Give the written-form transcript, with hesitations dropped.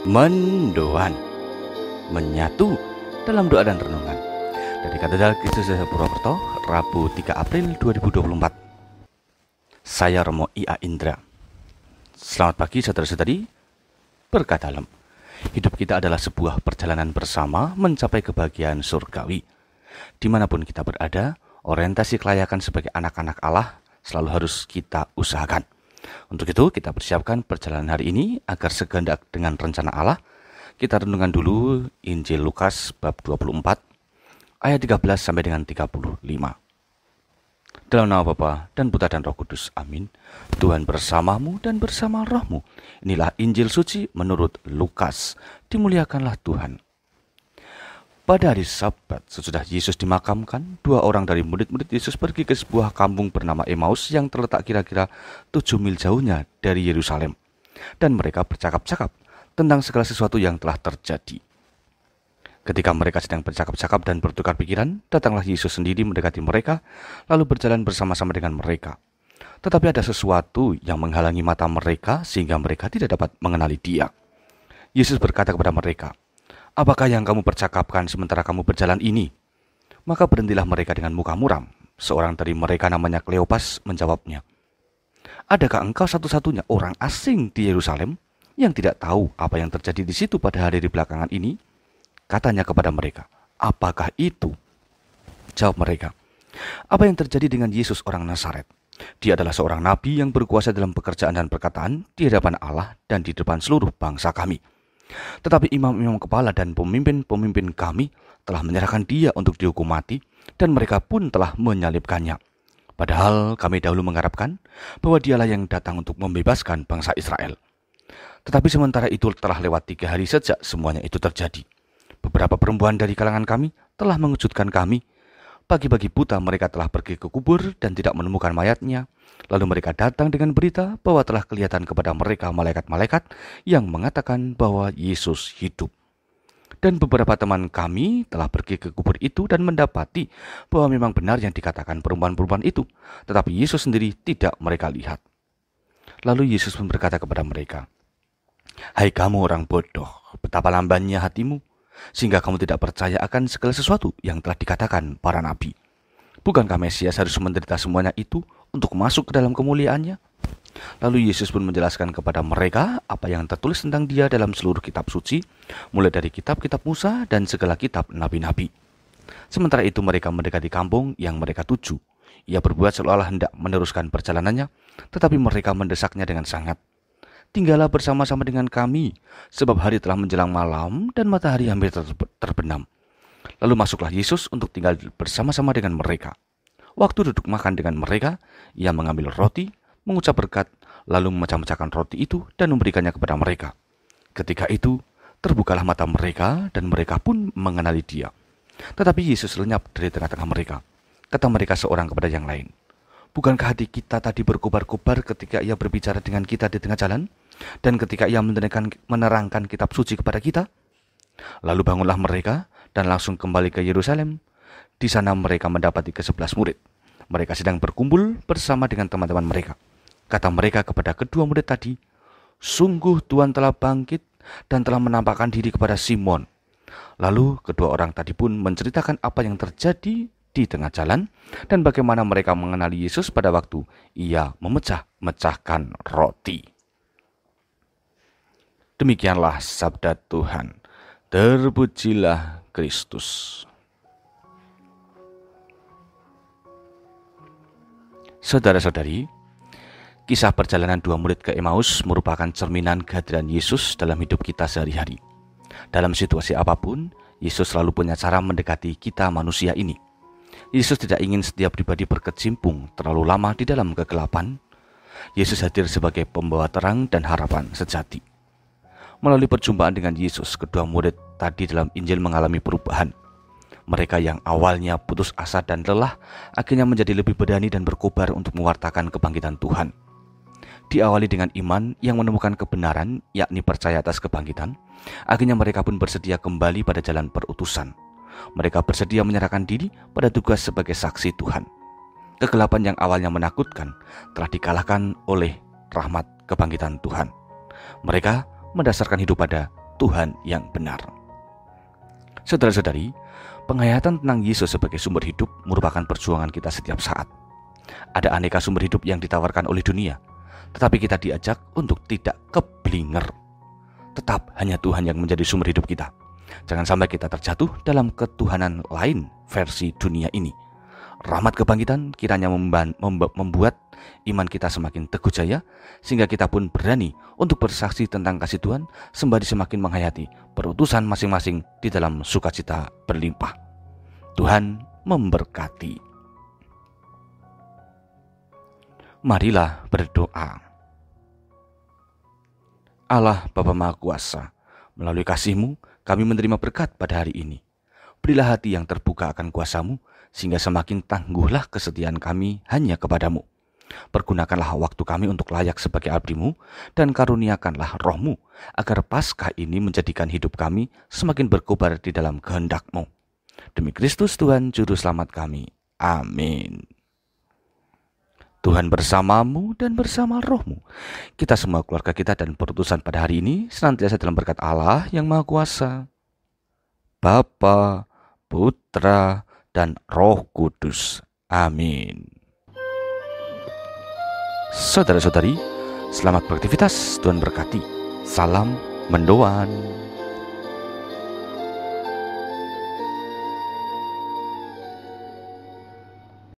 Mendoan, menyatu dalam doa dan renungan dari Katedral Kristus Desa Purwokerto, Rabu 3 April 2024. Saya Romo I.A. Indra. Selamat pagi saudara-saudari. Berkat dalam, hidup kita adalah sebuah perjalanan bersama mencapai kebahagiaan surgawi. Dimanapun kita berada, orientasi kelayakan sebagai anak-anak Allah selalu harus kita usahakan. Untuk itu kita persiapkan perjalanan hari ini agar segendak dengan rencana Allah. Kita renungkan dulu Injil Lukas bab 24 ayat 13 sampai dengan 35. Dalam nama Bapa dan Putra dan Roh Kudus, amin. Tuhan bersamamu dan bersama rohmu. Inilah Injil suci menurut Lukas. Dimuliakanlah Tuhan. Pada hari Sabat, sesudah Yesus dimakamkan, 2 orang dari murid-murid Yesus pergi ke sebuah kampung bernama Emmaus yang terletak kira-kira 7 mil jauhnya dari Yerusalem. Dan mereka bercakap-cakap tentang segala sesuatu yang telah terjadi. Ketika mereka sedang bercakap-cakap dan bertukar pikiran, datanglah Yesus sendiri mendekati mereka, lalu berjalan bersama-sama dengan mereka. Tetapi ada sesuatu yang menghalangi mata mereka sehingga mereka tidak dapat mengenali Dia. Yesus berkata kepada mereka, "Apakah yang kamu percakapkan sementara kamu berjalan ini?" Maka berhentilah mereka dengan muka muram. Seorang dari mereka namanya Kleopas menjawabnya, "Adakah engkau satu-satunya orang asing di Yerusalem yang tidak tahu apa yang terjadi di situ pada hari belakangan ini?" Katanya kepada mereka, "Apakah itu?" Jawab mereka, "Apa yang terjadi dengan Yesus orang Nazaret? Dia adalah seorang nabi yang berkuasa dalam pekerjaan dan perkataan di hadapan Allah dan di depan seluruh bangsa kami. Tetapi imam-imam kepala dan pemimpin-pemimpin kami telah menyerahkan dia untuk dihukum mati, dan mereka pun telah menyalibkannya. Padahal kami dahulu mengharapkan bahwa dialah yang datang untuk membebaskan bangsa Israel. Tetapi sementara itu telah lewat 3 hari sejak semuanya itu terjadi. Beberapa perempuan dari kalangan kami telah mengejutkan kami. Pagi-pagi buta mereka telah pergi ke kubur dan tidak menemukan mayatnya. Lalu mereka datang dengan berita bahwa telah kelihatan kepada mereka malaikat-malaikat yang mengatakan bahwa Yesus hidup. Dan beberapa teman kami telah pergi ke kubur itu dan mendapati bahwa memang benar yang dikatakan perempuan-perempuan itu, tetapi Yesus sendiri tidak mereka lihat." Lalu Yesus pun berkata kepada mereka, "Hai kamu orang bodoh, betapa lambannya hatimu, sehingga kamu tidak percaya akan segala sesuatu yang telah dikatakan para nabi. Bukankah Mesias harus menderita semuanya itu untuk masuk ke dalam kemuliaannya?" Lalu Yesus pun menjelaskan kepada mereka apa yang tertulis tentang Dia dalam seluruh kitab suci, mulai dari kitab-kitab Musa dan segala kitab nabi-nabi. Sementara itu mereka mendekati kampung yang mereka tuju. Ia berbuat seolah-olah hendak meneruskan perjalanannya, tetapi mereka mendesaknya dengan sangat. "Tinggallah bersama-sama dengan kami, sebab hari telah menjelang malam dan matahari hampir terbenam." Lalu masuklah Yesus untuk tinggal bersama-sama dengan mereka. Waktu duduk makan dengan mereka, ia mengambil roti, mengucap berkat, lalu memecah-mecahkan roti itu dan memberikannya kepada mereka. Ketika itu, terbukalah mata mereka dan mereka pun mengenali Dia. Tetapi Yesus lenyap dari tengah-tengah mereka. Kata mereka seorang kepada yang lain, "Bukankah hati kita tadi berkobar-kobar ketika Ia berbicara dengan kita di tengah jalan? Dan ketika Ia menerangkan kitab suci kepada kita?" Lalu bangunlah mereka dan langsung kembali ke Yerusalem. Di sana mereka mendapati ke-11 murid. Mereka sedang berkumpul bersama dengan teman-teman mereka. Kata mereka kepada kedua murid tadi, "Sungguh Tuhan telah bangkit dan telah menampakkan diri kepada Simon." Lalu kedua orang tadi pun menceritakan apa yang terjadi di tengah jalan dan bagaimana mereka mengenali Yesus pada waktu Ia memecah-mecahkan roti. Demikianlah sabda Tuhan. Terpujilah Kristus. Saudara-saudari, kisah perjalanan 2 murid ke Emmaus merupakan cerminan kehadiran Yesus dalam hidup kita sehari-hari. Dalam situasi apapun, Yesus selalu punya cara mendekati kita manusia ini. Yesus tidak ingin setiap pribadi berkecimpung terlalu lama di dalam kegelapan. Yesus hadir sebagai pembawa terang dan harapan sejati. Melalui perjumpaan dengan Yesus, kedua murid tadi dalam Injil mengalami perubahan. Mereka yang awalnya putus asa dan lelah, akhirnya menjadi lebih berani dan berkobar untuk mewartakan kebangkitan Tuhan. Diawali dengan iman yang menemukan kebenaran, yakni percaya atas kebangkitan, akhirnya mereka pun bersedia kembali pada jalan perutusan. Mereka bersedia menyerahkan diri pada tugas sebagai saksi Tuhan. Kegelapan yang awalnya menakutkan telah dikalahkan oleh rahmat kebangkitan Tuhan. Mereka mendasarkan hidup pada Tuhan yang benar. Saudara-saudari, penghayatan tentang Yesus sebagai sumber hidup merupakan perjuangan kita setiap saat. Ada aneka sumber hidup yang ditawarkan oleh dunia, tetapi kita diajak untuk tidak keblinger. Tetap hanya Tuhan yang menjadi sumber hidup kita. Jangan sampai kita terjatuh dalam ketuhanan lain versi dunia ini. Rahmat kebangkitan kiranya membuat iman kita semakin teguh jaya, sehingga kita pun berani untuk bersaksi tentang kasih Tuhan sembari semakin menghayati perutusan masing-masing di dalam sukacita berlimpah. Tuhan memberkati. Marilah berdoa. Allah Bapa Maha Kuasa, melalui kasih-Mu kami menerima berkat pada hari ini. Berilah hati yang terbuka akan kuasa-Mu, sehingga semakin tangguhlah kesetiaan kami hanya kepadamu. Pergunakanlah waktu kami untuk layak sebagai abdi-Mu, dan karuniakanlah Roh-Mu, agar Paskah ini menjadikan hidup kami semakin berkobar di dalam kehendak-Mu. Demi Kristus Tuhan Juru Selamat kami. Amin. Tuhan bersamamu dan bersama Roh-Mu. Kita semua, keluarga kita dan perutusan pada hari ini senantiasa dalam berkat Allah yang Maha Kuasa, Bapa, Putra, dan Roh Kudus. Amin. Saudara-saudari, selamat beraktivitas. Tuhan berkati. Salam mendoan.